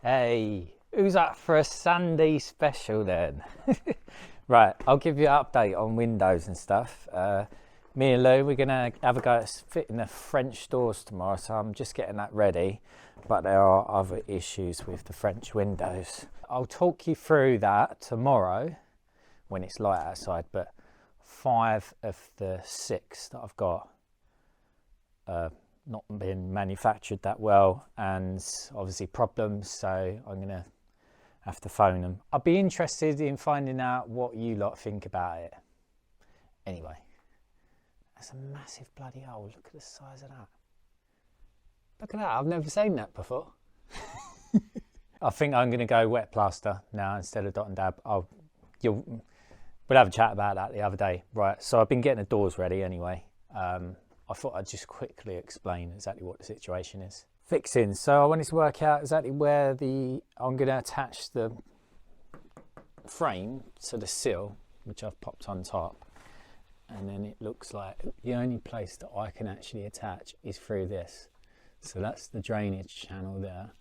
Hey, who's up for a Sunday special then? Right, I'll give you an update on windows and stuff. Me and Lou, we're gonna have a go at fitting the French doors tomorrow, so I'm just getting that ready. But there are other issues with the French windows. I'll talk you through that tomorrow when it's light outside, but 5 of the 6 that I've got not been manufactured that well, and obviously problems, so I'm gonna have to phone them. I'd be interested in finding out what you lot think about it. Anyway, that's a massive bloody hole. Look at the size of that. Look at that, I've never seen that before. I think I'm gonna go wet plaster now instead of dot and dab. We'll have a chat about that the other day. Right, so I've been getting the doors ready anyway. I thought I'd just quickly explain exactly what the situation is. Fixing, so I wanted to work out exactly where I'm going to attach the frame to the sill, which I've popped on top. And then it looks like the only place that I can actually attach is through this. So that's the drainage channel there.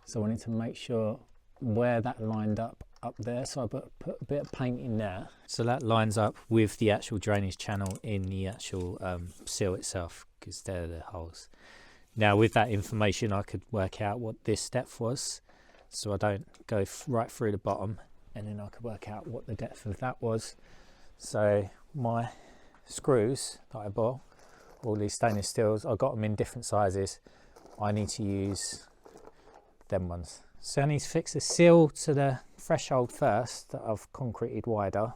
So I wanted to make sure where that lined up there, so I put a bit of paint in there, so that lines up with the actual drainage channel in the actual seal itself, because they're the holes. Now with that information I could work out what this depth was, so I don't go right through the bottom, and then I could work out what the depth of that was. So my screws that I bought, all these stainless steels, I got them in different sizes. I need to use them ones. So I need to fix the seal to the threshold first that I've concreted wider,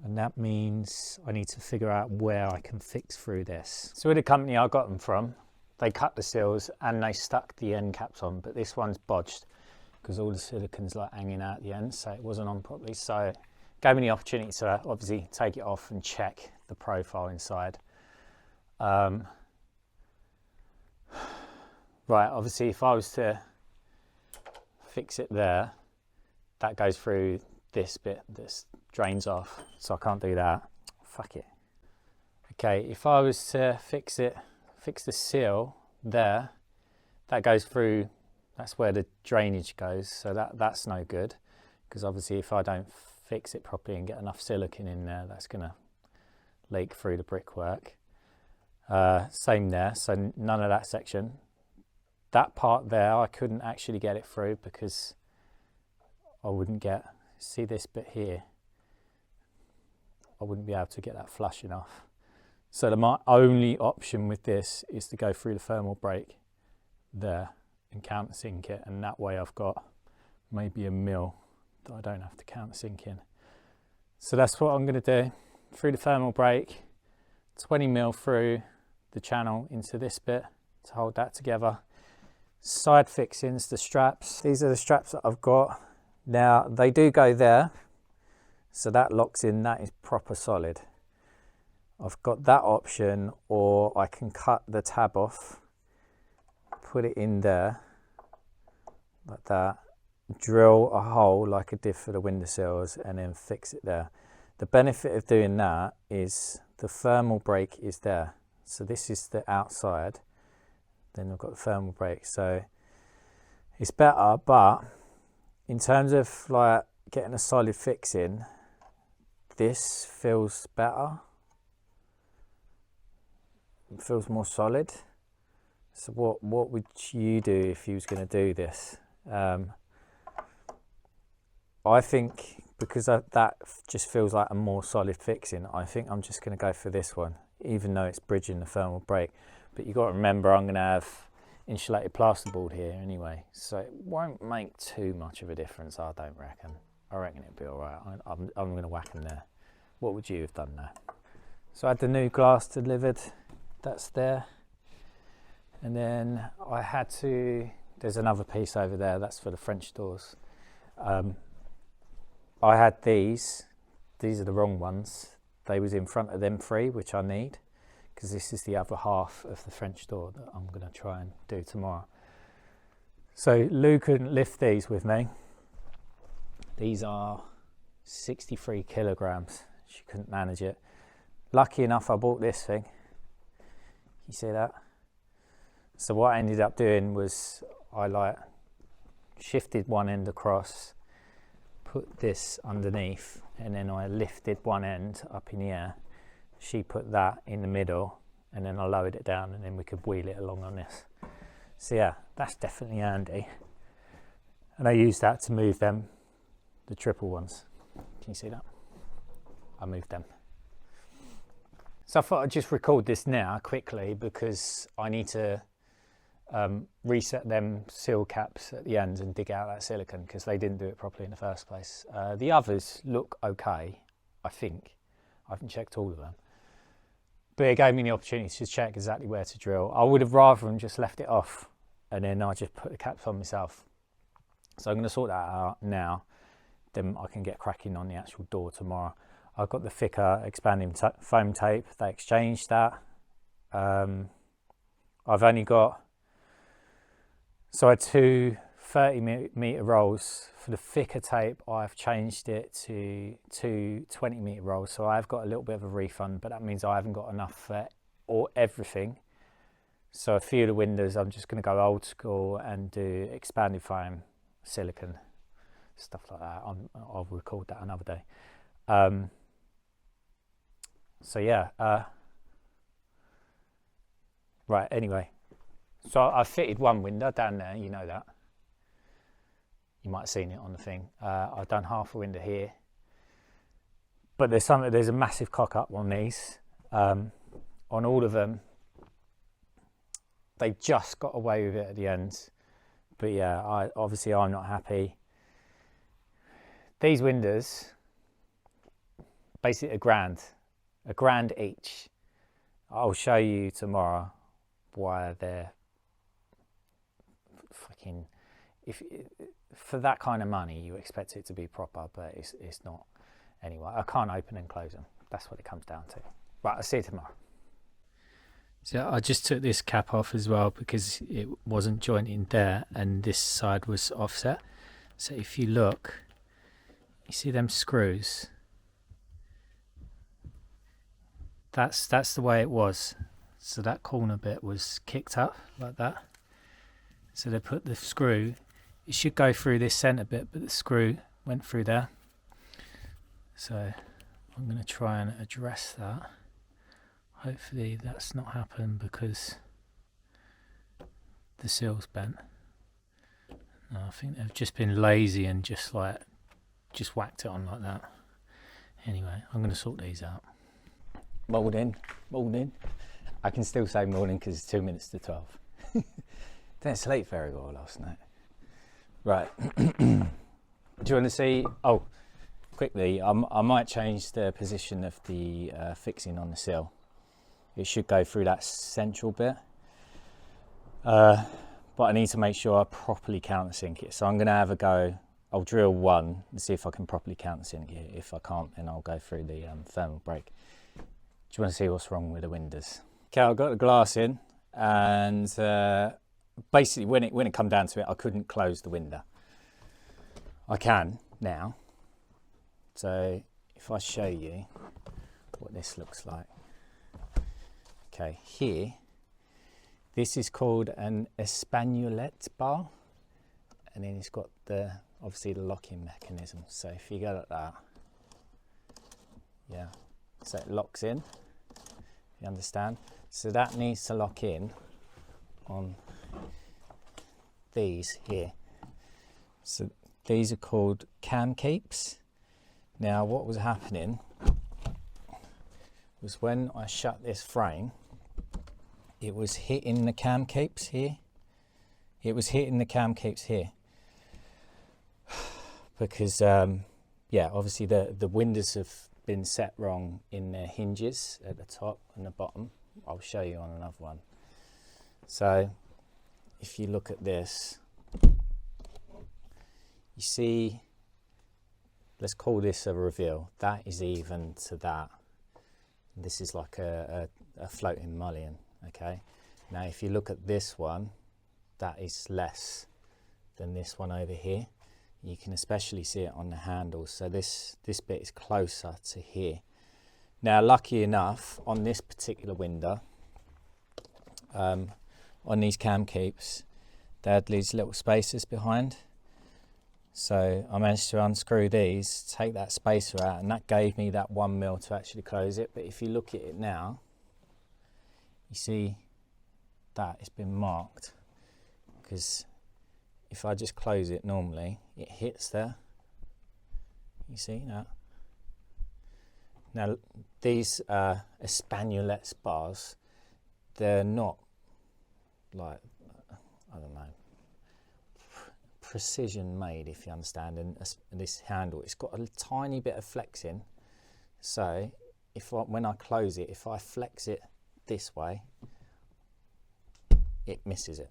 and that means I need to figure out where I can fix through this. So with the company I got them from, they cut the seals and they stuck the end caps on, but this one's bodged because all the silicon's like hanging out the end, so it wasn't on properly. So it gave me the opportunity to obviously take it off and check the profile inside. Right, obviously if I was to fix it there, that goes through this bit, this drains off, so I can't do that. Fuck it. Okay, if I was to fix the seal there, that goes through, that's where the drainage goes, so that's no good, because obviously if I don't fix it properly and get enough silicone in there, that's gonna leak through the brickwork. Same there, so none of that section. That part there, I couldn't actually get it through because I wouldn't see this bit here, I wouldn't be able to get that flush enough. So my only option with this is to go through the thermal break there and countersink it, and that way I've got maybe a mil that I don't have to countersink in. So that's what I'm going to do. Through the thermal break, 20 mil through the channel into this bit to hold that together. Side fixings, the straps, these are the straps that I've got. Now they do go there, so that locks in, that is proper solid. I've got that option, or I can cut the tab off, put it in there like that, drill a hole like I did for the windowsills, and then fix it there. The benefit of doing that is the thermal break is there, so this is the outside, then I've got the thermal break, so it's better. But in terms of like getting a solid fix in, this feels better, it feels more solid. So what would you do if you was going to do this? I think because that just feels like a more solid fixing, I think I'm just going to go for this one, even though it's bridging the thermal break. But you've got to remember, I'm going to have insulated plasterboard here anyway, so it won't make too much of a difference, I don't reckon. I reckon it'll be all right. I'm going to whack them there. What would you have done there? So I had the new glass delivered, that's there. And then I had to, there's another piece over there, that's for the French doors. I had these are the wrong ones. They was in front of them 3, which I need, because this is the other half of the French door that I'm going to try and do tomorrow. So Lou couldn't lift these with me. These are 63 kilograms. She couldn't manage it. Lucky enough I bought this thing. You see that? So what I ended up doing was I like shifted one end across, put this underneath, and then I lifted one end up in the air. She put that in the middle, and then I lowered it down, and then we could wheel it along on this. So yeah, that's definitely handy. And I used that to move them, the triple ones. Can you see that? I moved them. So I thought I'd just record this now quickly because I need to reset them seal caps at the ends and dig out that silicone because they didn't do it properly in the first place. The others look okay, I think. I haven't checked all of them. But it gave me the opportunity to check exactly where to drill. I would have rather just left it off and then I just put the caps on myself. So I'm going to sort that out now. Then I can get cracking on the actual door tomorrow. I've got the thicker expanding foam tape. They exchanged that. I've only got, so I had two 30 metre rolls. For the thicker tape, I've changed it to two 20 metre rolls. So I've got a little bit of a refund, but that means I haven't got enough for everything. So a few of the windows, I'm just going to go old school and do expanded foam, silicone, stuff like that. I'll record that another day. So yeah, right, anyway, so I fitted one window down there, you know that. You might have seen it on the thing. I've done half a window here, but there's a massive cock up on these. On all of them, they just got away with it at the end. But yeah, obviously I'm not happy. These windows, basically a grand each. I'll show you tomorrow why they're fucking, for that kind of money you expect it to be proper, but it's not. Anyway, I can't open and close them. That's what it comes down to. Right, I'll see you tomorrow. So I just took this cap off as well because it wasn't jointing there and this side was offset. So if you look, you see them screws? That's the way it was. So that corner bit was kicked up like that. So they put the screw, it should go through this centre bit, but the screw went through there. So I'm going to try and address that. Hopefully that's not happened because the seal's bent. No, I think they've just been lazy and just whacked it on like that. Anyway, I'm going to sort these out. Morning. I can still say morning because it's 2 minutes to 12. Didn't sleep very well last night. Right. Do you want to see? Oh, quickly, I might change the position of the fixing on the sill. It should go through that central bit. But I need to make sure I properly countersink it. So I'm going to have a go. I'll drill one and see if I can properly countersink it. If I can't, then I'll go through the thermal break. Do you want to see what's wrong with the windows? Okay, I've got the glass in, and basically when it come down to it, I couldn't close the window. I can now. So if I show you what this looks like. Okay, here, this is called an espagnolet bar, and then it's got obviously the locking mechanism. So if you go like that, yeah, so it locks in, you understand? So that needs to lock in on these here. So these are called cam keeps. Now what was happening was when I shut this frame, it was hitting the cam keeps here. It was hitting the cam keeps here. Because, yeah, obviously the windows have been set wrong in their hinges at the top and the bottom. I'll show you on another one. So if you look at this, you see, let's call this a reveal. That is even to that. This is like a floating mullion, okay? Now if you look at this one, that is less than this one over here. You can especially see it on the handles. So this bit is closer to here. Now lucky enough, on this particular window, on these cam keeps, they had these little spaces behind. So I managed to unscrew these, take that spacer out, and that gave me that 1mm to actually close it. But if you look at it now, you see that it's been marked, because if I just close it normally, it hits there. You see that? Now these Espagnolettes bars, they're not like, I don't know, precision made, if you understand. And this handle, it's got a tiny bit of flexing, so when I close it, if I flex it this way, it misses it.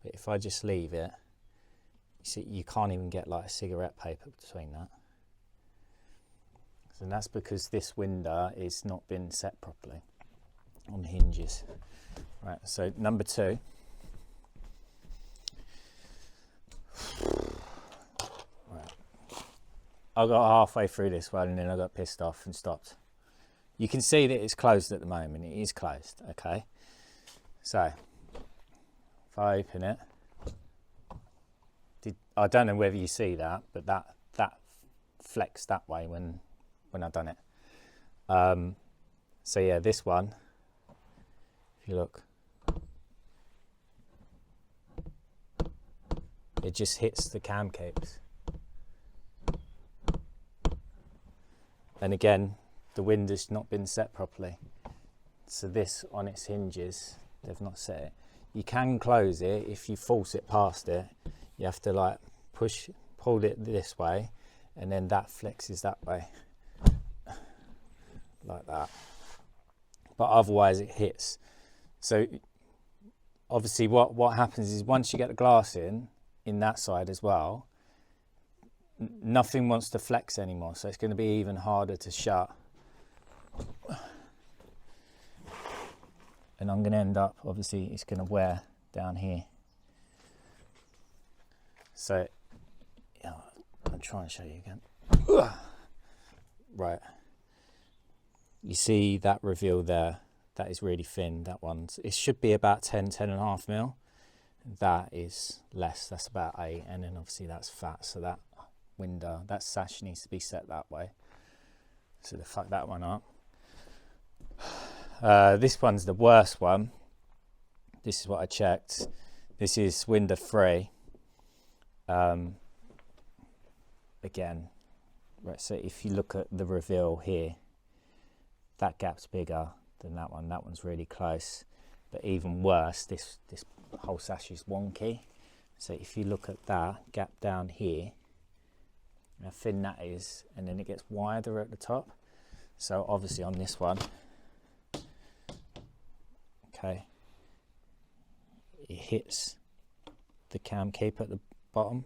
But if I just leave it, you see, you can't even get like a cigarette paper between that. And that's because this window is not been set properly on the hinges. Right, so number 2. Right. I got halfway through this one and then I got pissed off and stopped. You can see that it's closed at the moment. It is closed, okay? So, if I open it, I don't know whether you see that, but that flexed that way when I done it. So yeah, this one, if you look, it just hits the cam capes. And again, the window's not been set properly. So this on its hinges, they've not set it. You can close it if you force it past it. You have to like pull it this way, and then that flexes that way, like that. But otherwise it hits. So obviously what happens is once you get the glass in that side as well, nothing wants to flex anymore, so it's going to be even harder to shut. And I'm going to end up, obviously it's going to wear down here. So yeah, I'll try and show you again. Right, you see that reveal there, that is really thin. That one, it should be about 10.5mm. That is less, that's about 8, and then obviously that's fat, so that window, that sash needs to be set that way. So to fuck that one up. This one's the worst one. This is what I checked. This is window 3. Again, right, so if you look at the reveal here, that gap's bigger than that one. That one's really close. But even worse, this whole sash is wonky. So if you look at that gap down here, how thin that is, and then it gets wider at the top. So obviously on this one, okay, it hits the cam cape at the bottom.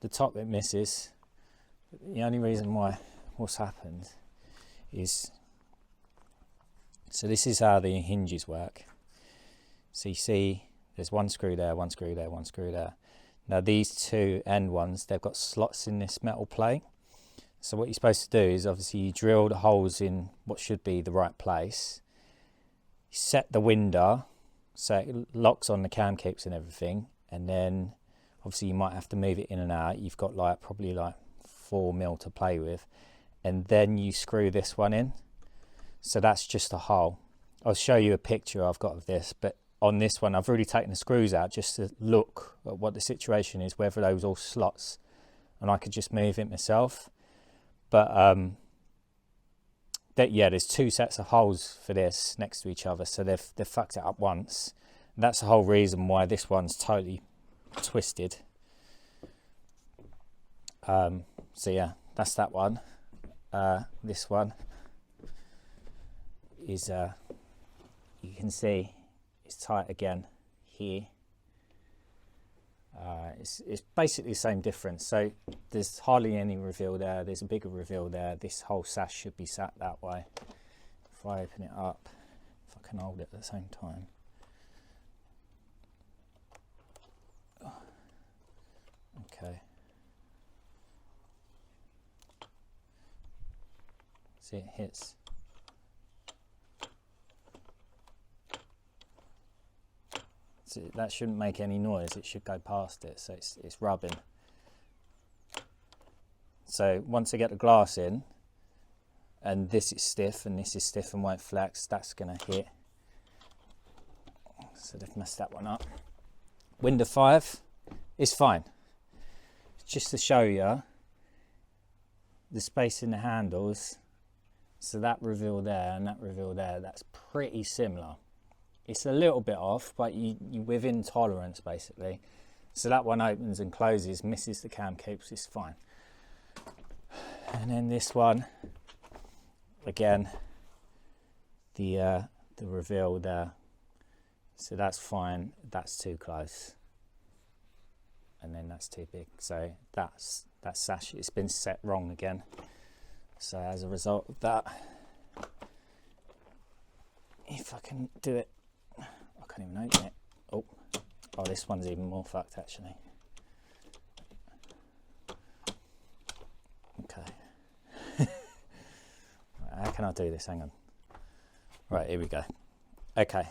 The top it misses. The only reason why what's happened is, so this is how the hinges work. So you see there's one screw there, one screw there, one screw there. Now these two end ones, they've got slots in this metal plate. So what you're supposed to do is obviously you drill the holes in what should be the right place. You set the window so it locks on the cam capes and everything, and then obviously you might have to move it in and out. You've got like probably like 4mm to play with, and then you screw this one in. So that's just a hole. I'll show you a picture I've got of this, but on this one I've already taken the screws out just to look at what the situation is, whether those all slots, and I could just move it myself. But yeah, there's 2 sets of holes for this next to each other, so they've fucked it up once. And that's the whole reason why this one's totally twisted. So yeah, that's that one. This one is you can see it's tight again here. It's basically the same difference. So there's hardly any reveal there. There's a bigger reveal there. This whole sash should be sat that way. If I open it up, if I can hold it at the same time. Okay. See, it hits. that shouldn't make any noise. It should go past it, so it's rubbing. So once I get the glass in, and this is stiff and this is stiff and won't flex, that's going to hit. So they've messed that one up. Window 5 is fine. Just to show you the space in the handles, so that reveal there and that reveal there, that's pretty similar. It's a little bit off, but you're within tolerance basically. So that one opens and closes, misses the cam keeps, it's fine. And then this one, again, the reveal there, so that's fine, that's too close. And then that's too big, so that sash, it's been set wrong again. So as a result of that, if I can do it, I can't even open it. Oh, this one's even more fucked actually. Okay. How can I do this? Hang on. Right, here we go. Okay.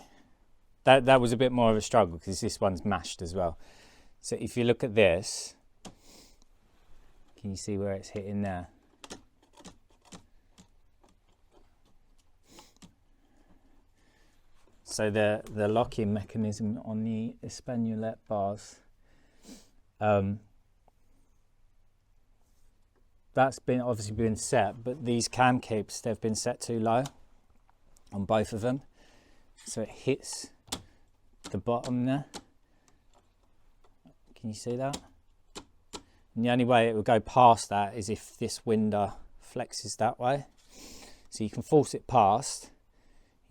That was a bit more of a struggle because this one's mashed as well. So if you look at this, can you see where it's hitting there? So the locking mechanism on the espagnolet bars, that's obviously been set, but these cam keeps, they've been set too low on both of them. So it hits the bottom there. Can you see that? And the only way it will go past that is if this window flexes that way. So you can force it past.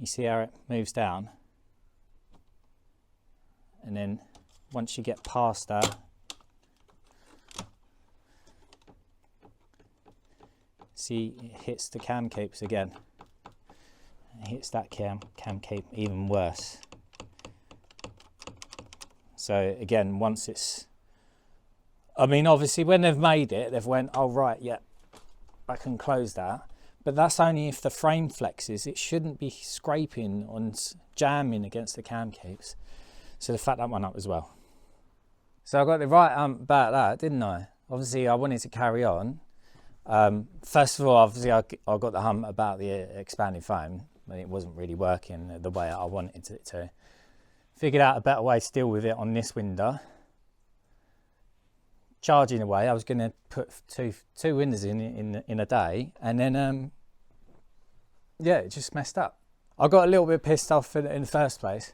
You see how it moves down? And then once you get past that, see it hits the cam keeps again. It hits that cam keep even worse. So again, once it's, I mean, obviously when they've made it, they've went, oh right, yeah, I can close that. But that's only if the frame flexes. It shouldn't be scraping and jamming against the cam keeps. So they fact that one up as well. So I got the right about that, didn't I? Obviously I wanted to carry on. First of all, obviously I got the hump about the expanding foam, but it wasn't really working the way I wanted it to. Figured out a better way to deal with it on this window. Charging away, I was going to put two windows in a day, and then yeah, it just messed up. I got a little bit pissed off in the first place,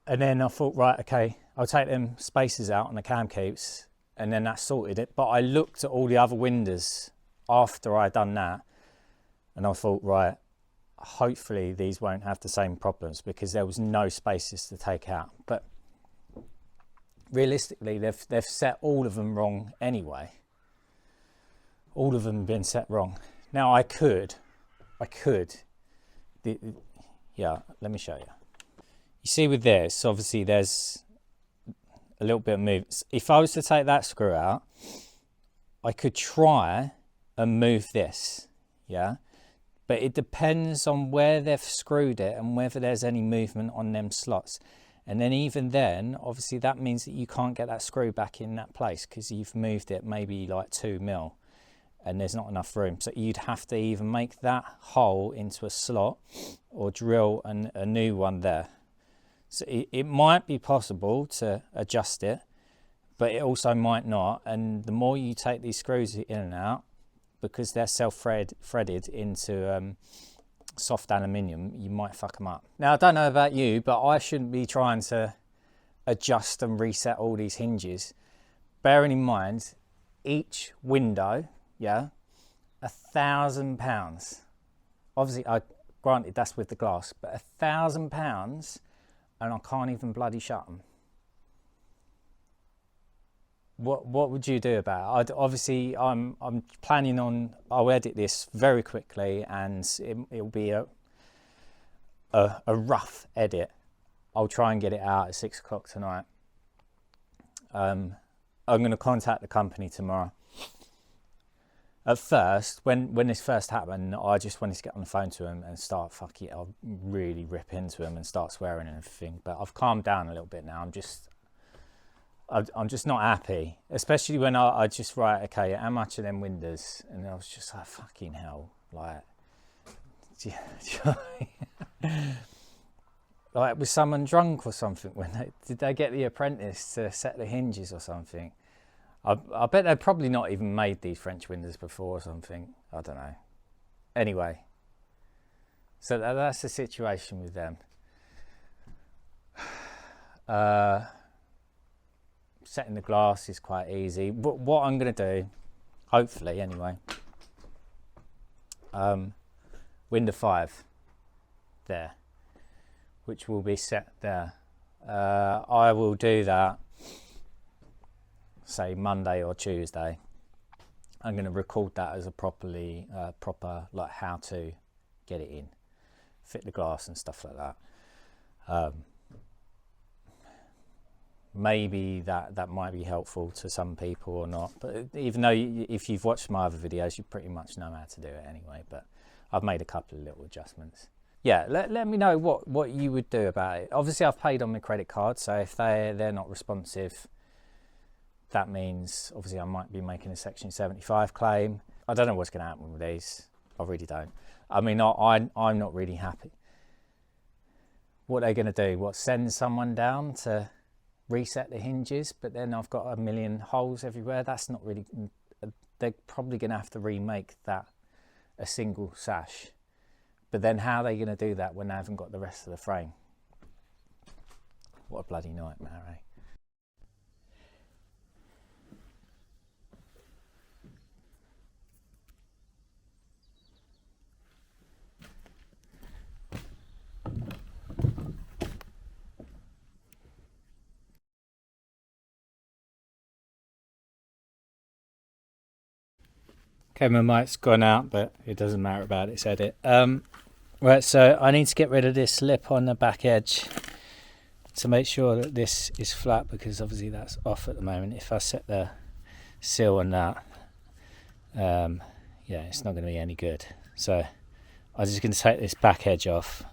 and then I thought, right, okay, I'll take them spaces out on the cam keeps, and then that sorted it. But I looked at all the other windows after I'd done that, and I thought, right, hopefully these won't have the same problems, because there was no spaces to take out. But realistically, they've set all of them wrong anyway. All of them have been set wrong. Now I could, yeah, let me show you. You see with this, obviously there's a little bit of movement. If I was to take that screw out, I could try and move this, yeah? But it depends on where they've screwed it and whether there's any movement on them slots. And then even then, obviously that means that you can't get that screw back in that place because you've moved it maybe like 2 mil and there's not enough room. So you'd have to either make that hole into a slot or drill a new one there. So it might be possible to adjust it, but it also might not. And the more you take these screws in and out, because they're self-threaded into soft aluminium, you might fuck them up. Now, I don't know about you, but I shouldn't be trying to adjust and reset all these hinges. Bearing in mind, each window, yeah, £1,000. Obviously, granted that's with the glass, but £1,000, and I can't even bloody shut them. What would you do about it? Obviously, I'm planning on, I'll edit this very quickly, and it'll be a rough edit. I'll try and get it out at 6 o'clock tonight. I'm going to contact the company tomorrow. At first, when this first happened, I just wanted to get on the phone to him and start I'll really rip into him and start swearing and everything. But I've calmed down a little bit now. I'm just not happy, especially when I just write, okay, how much are them windows? And I was just like, fucking hell, like, like was someone drunk or something? Did they get the apprentice to set the hinges or something? I bet they've probably not even made these French windows before or something. I don't know. Anyway, so that's the situation with them. Setting the glass is quite easy. But what I'm going to do, hopefully anyway, window 5 there, which will be set there. I will do that, say Monday or Tuesday. I'm going to record that as a proper like how to get it in, fit the glass and stuff like that. Maybe that might be helpful to some people or not, but even though if you've watched my other videos, you pretty much know how to do it anyway, but I've made a couple of little adjustments. Yeah, let me know what you would do about it. Obviously I've paid on my credit card, so if they're not responsive, that means obviously I might be making a Section 75 claim. I don't know what's going to happen with these. I really don't. I mean, I'm not really happy. What are they going to do? What, send someone down to reset the hinges? But then I've got a million holes everywhere. That's not really... They're probably going to have to remake that a single sash. But then how are they going to do that when they haven't got the rest of the frame? What a bloody nightmare, eh? Okay, my mic's gone out, but it doesn't matter about its edit. Right, so I need to get rid of this lip on the back edge to make sure that this is flat, because obviously that's off at the moment. If I set the seal on that, yeah, it's not going to be any good. So I'm just going to take this back edge off,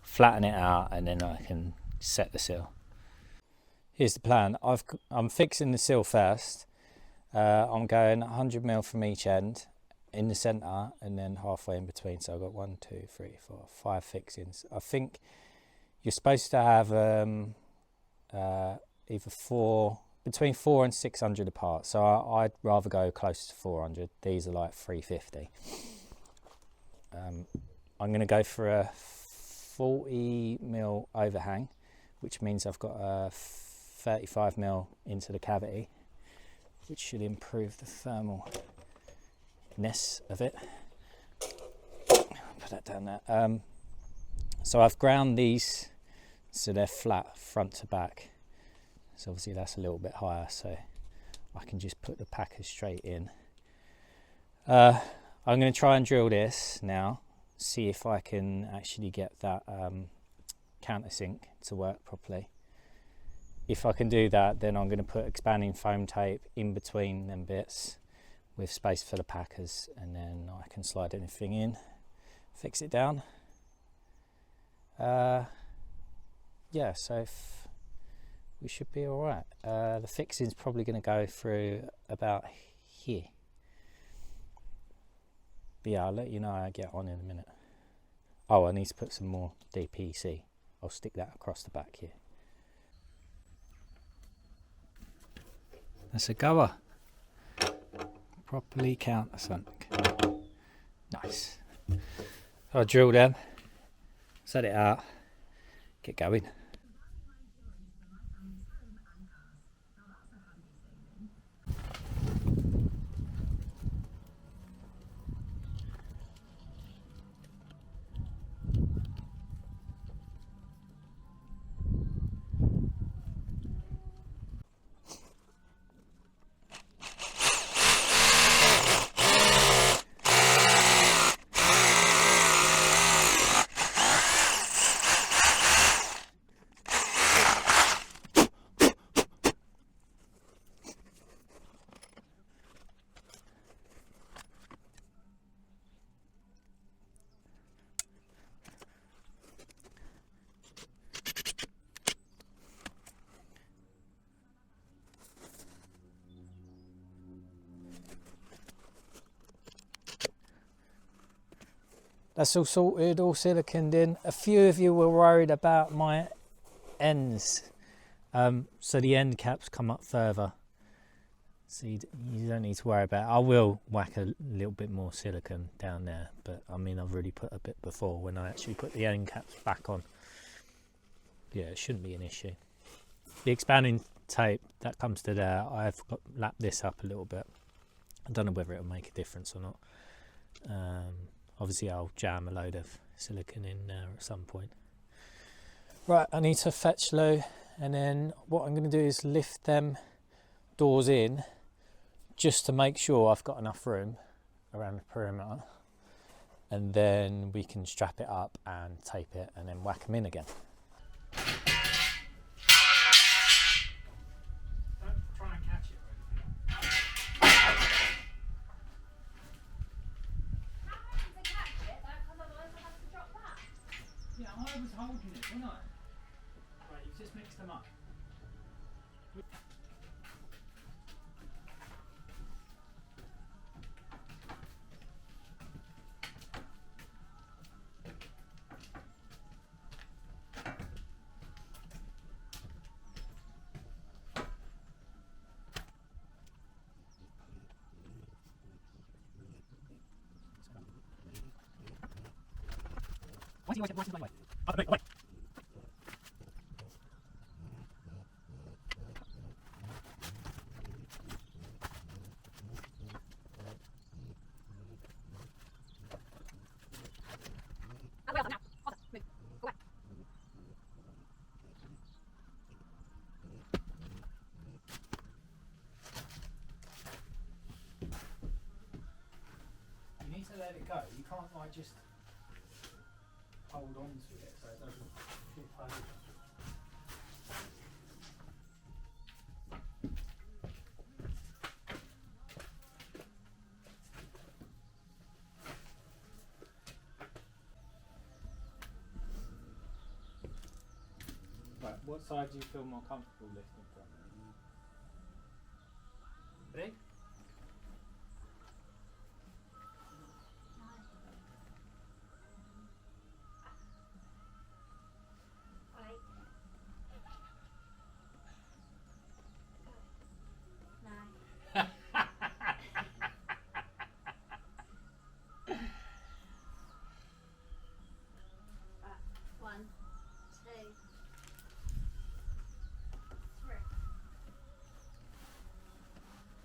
flatten it out, and then I can set the seal. Here's the plan. I'm fixing the seal first. I'm going 100mm from each end in the centre and then halfway in between. So I've got 1, 2, 3, 4, 5 fixings. I think you're supposed to have either between 400 and 600 apart. So I'd rather go close to 400. These are like 350. I'm going to go for a 40mm overhang, which means I've got a 35mm into the cavity, which should improve the thermalness of it. Put that down there. So I've ground these so they're flat front to back. So obviously that's a little bit higher, so I can just put the packers straight in. I'm going to try and drill this now, see if I can actually get that countersink to work properly. If I can do that, then I'm going to put expanding foam tape in between them bits with space for the packers, and then I can slide anything in, fix it down. Yeah, so we should be all right. The fixing's probably going to go through about here. But yeah, I'll let you know how I get on in a minute. Oh, I need to put some more DPC. I'll stick that across the back here. That's a goer. Properly countersunk. Nice. I'll drill them, set it out, get going. That's all sorted, all siliconed in. A few of you were worried about my ends. So the end caps come up further. So you don't need to worry about it. I will whack a little bit more silicone down there, but I mean, I've already put a bit before when I actually put the end caps back on. Yeah, it shouldn't be an issue. The expanding tape that comes to there, I've lapped this up a little bit. I don't know whether it'll make a difference or not. Obviously I'll jam a load of silicone in there at some point. Right, I need to fetch Lou, and then what I'm going to do is lift them doors in just to make sure I've got enough room around the perimeter, and then we can strap it up and tape it and then whack them in again. I was holding it, wasn't I? Right, you've just mixed them up. Wait. You need to let it go. You can't like just hold on to it so it doesn't flip over. Right, what side do you feel more comfortable lifting from? Ready?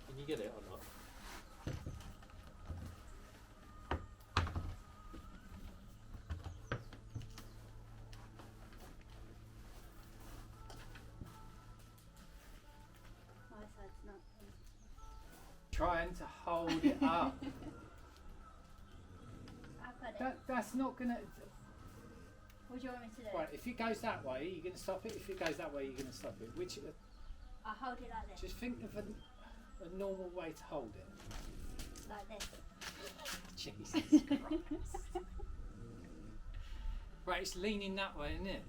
Can you get it or not? My side's not. Trying to hold it up. I've got it. That's not gonna. What do you want me to do? Right, if it goes that way, you're gonna stop it. If it goes that way, you're gonna stop it. Which? I'll hold it like this. Just think of a normal way to hold it. Like this. Jesus Christ. Right, it's leaning that way, isn't it?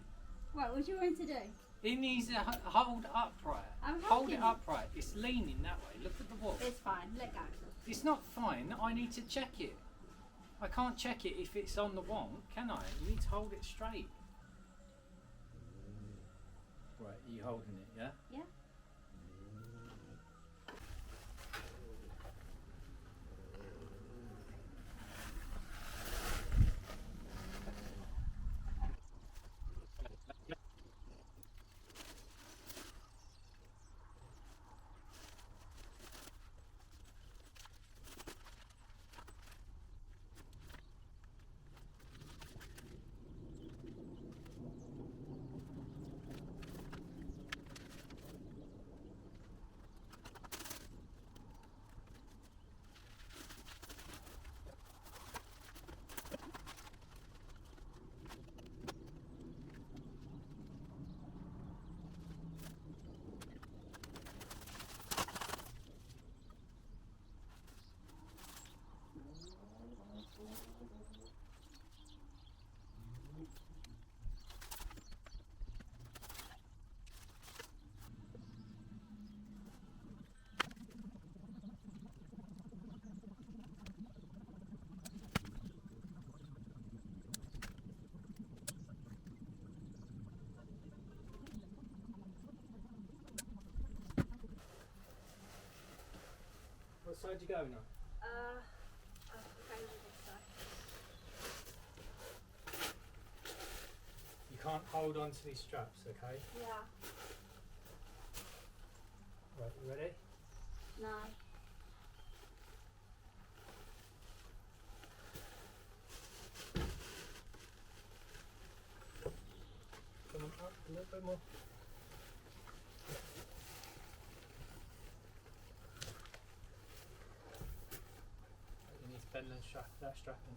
Right, what do you want me to do? It needs to hold upright. I'm Hold holding it upright. It's leaning that way. Look at the wall. It's fine, let go. It's not fine. I need to check it. I can't check it if it's on the wonk, can I? You need to hold it straight. Right, are you holding it, yeah? Yeah. side you go now? I'll go with this side. You can't hold on to these straps, okay? Yeah. Right, you ready? No. Come on, up a little bit more. You need to bend that strap in.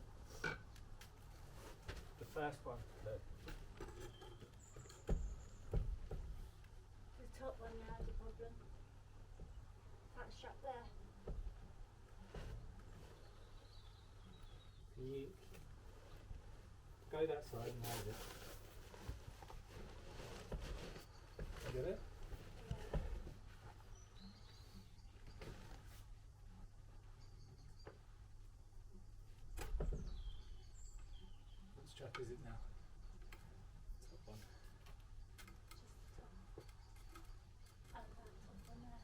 The first one. Look. The top one now is a problem. That strap there. Can you go that side and hold it? You got it? What strap is it now? Top one. Oh, that top one there.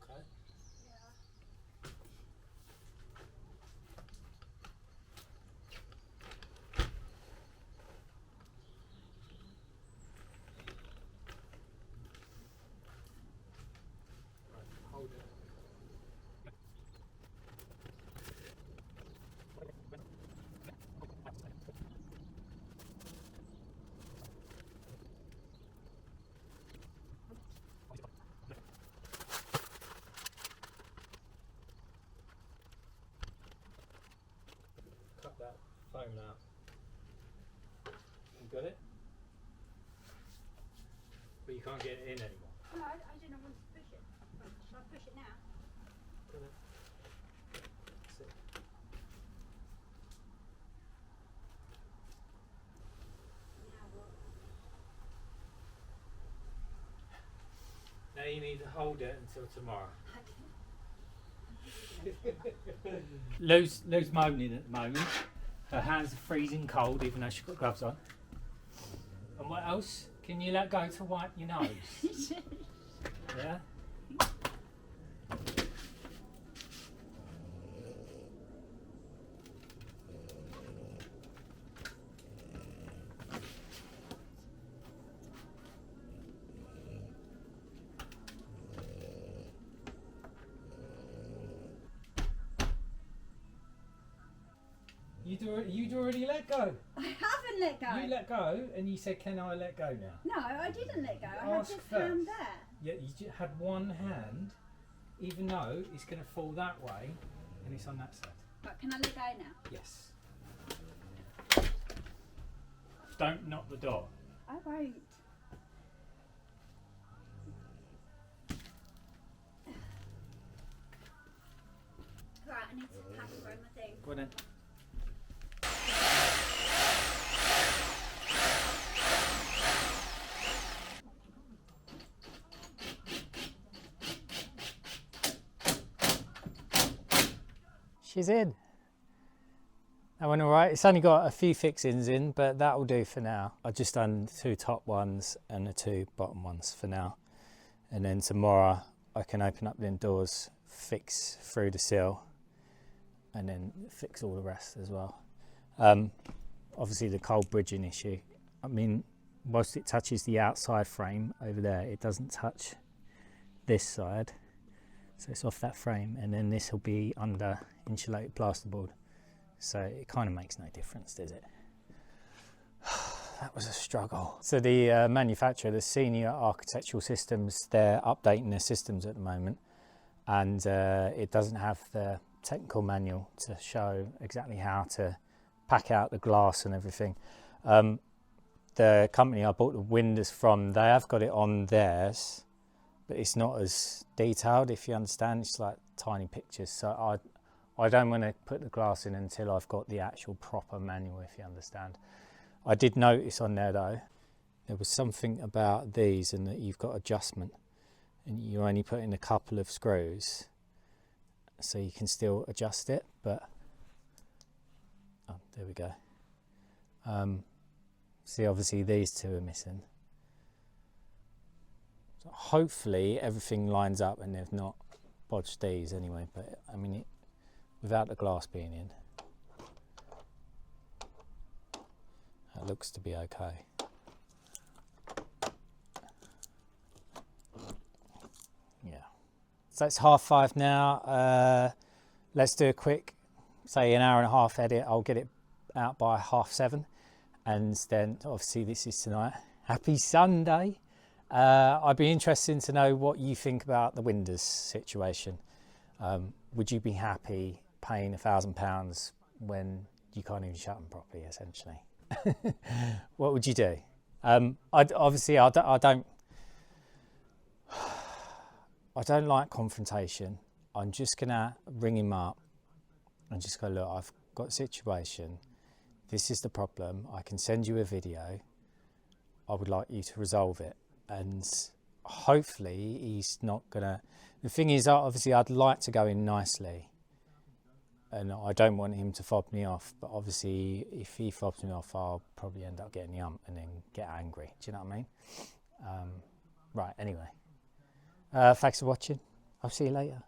Okay. Yeah. Right, hold it. Cut that foam out. You got it? But you can't get it in anymore. No, I didn't want to push it. Shall I push it now? Got it. That's it. Now what? Now you need to hold it until tomorrow. Lou's moaning at the moment. Her hands are freezing cold even though she's got gloves on. And what else? Can you let go to wipe your nose? Yeah? You'd already let go. I haven't let go. You let go and you said, can I let go now? No, I didn't let go. I had Ask this first. hand there. Yeah, you had one hand, even though it's going to fall that way and it's on that side. But can I let go now? Yes. Don't knock the door. I won't. Right, I need to pack away my thing. Go on then. She's in. That went alright. It's only got a few fixings in, but that will do for now. I've just done 2 top ones and the 2 bottom ones for now. And then tomorrow I can open up the doors, fix through the sill, and then fix all the rest as well. Obviously the cold bridging issue. I mean, whilst it touches the outside frame over there, it doesn't touch this side. So it's off that frame, and then this will be under insulated plasterboard. So it kind of makes no difference, does it? That was a struggle. So the manufacturer, the Senior Architectural Systems, they're updating their systems at the moment, and it doesn't have the technical manual to show exactly how to pack out the glass and everything. The company I bought the windows from, they have got it on theirs, but it's not as detailed, if you understand. It's like tiny pictures. So I don't want to put the glass in until I've got the actual proper manual, if you understand. I did notice on there though, there was something about these and that you've got adjustment and you only put in a couple of screws so you can still adjust it, but oh, there we go. See, obviously these two are missing. So hopefully everything lines up and they've not bodged these anyway, but I mean, without the glass being in, that looks to be okay. Yeah. So it's 5:30 now. Let's do a quick, say an hour and a half edit. I'll get it out by 7:30. And then obviously this is tonight. Happy Sunday. I'd be interested to know what you think about the windows situation. Would you be happy paying £1,000 when you can't even shut them properly, essentially? What would you do? I don't like confrontation. I'm just gonna ring him up and just go, look, I've got a situation. This is the problem. I can send you a video. I would like you to resolve it. And hopefully he's not gonna. The thing is, obviously, I'd like to go in nicely, and I don't want him to fob me off. But obviously, if he fobs me off, I'll probably end up getting the ump and then get angry. Do you know what I mean? Right. Anyway, thanks for watching. I'll see you later.